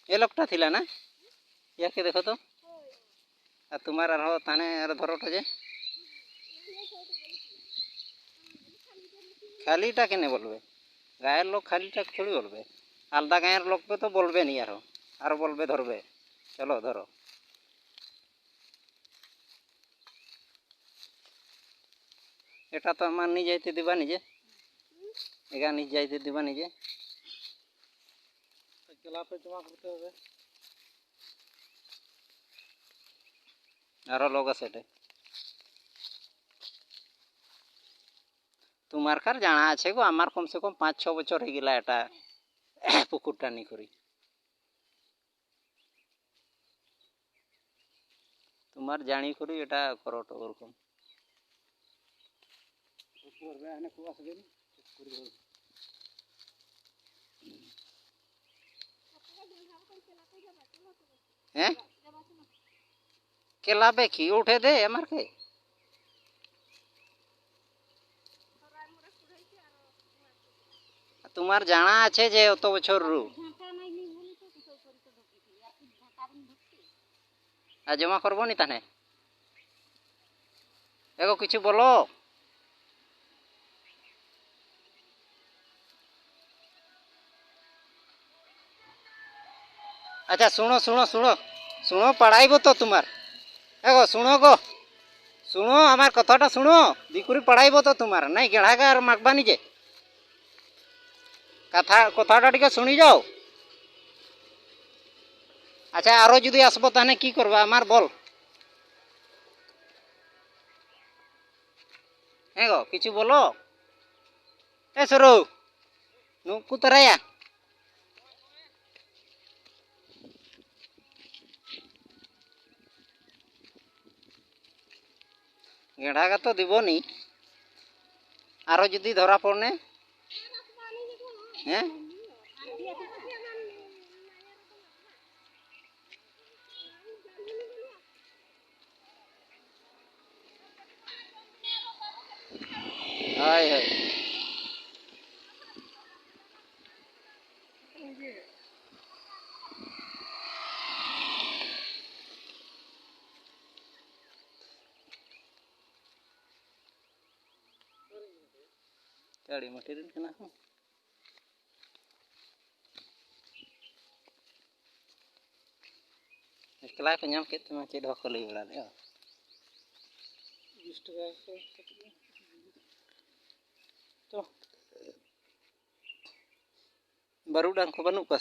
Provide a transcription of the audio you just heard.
ये लोकटा थिला ना या के देखो तो आ तुम्हारा रहो ताने अरे धरोटा जे खालीटा केने बोलबे गायर लोग खालीटा थोड़ी बोलबे आलदा गायर लोग पे तो बोलबे नहीं आरो बोलबे धरबे चलो धरो এটা তো আমার নিয়ে যাইতে দিবা নিজে এগা নিয়ে যাইতে দিবা নিজে ক্লাবে জমা করতে হবে আরো লোক আছে এটা তোমার কার জানা আছে গো আমার কমসে কম 5-6 বছর হয়ে গেল এটা পুকুর টানি করি তোমার জানি করি এটা করো তো ওরকম হ্যাঁ ক্লাবে কি উঠে দে আমার কে তোমার জানা আছে যে অত বছর রু আর জমা করবো নি তাহলে এগো কিছু বলো अच्छा सुनो सुनो सुनो सुनो पढ़ाइबो तो तुम्हार एगो सुनो गो सुनो हमार कथाटा सुनो दिकुरी पढ़ाइबो तो तुम्हार नहीं गेढ़ागा और मागबानी जे कथाटा टिके शुनी जाओ अच्छा आरो जुदी आसबो ताने की करबा हमार बोल हेगो किछु बोलो ए सरो नुकु तराया गेढ़ागा तो दिबोनी आरो जुदी धरा पड़ने हैं हाय हाय गाड़ी मटेरियल के ना एकला को नाम के तुम चेद हो लई बड़ा दे 20 টাকা तो बारूडान को बनू का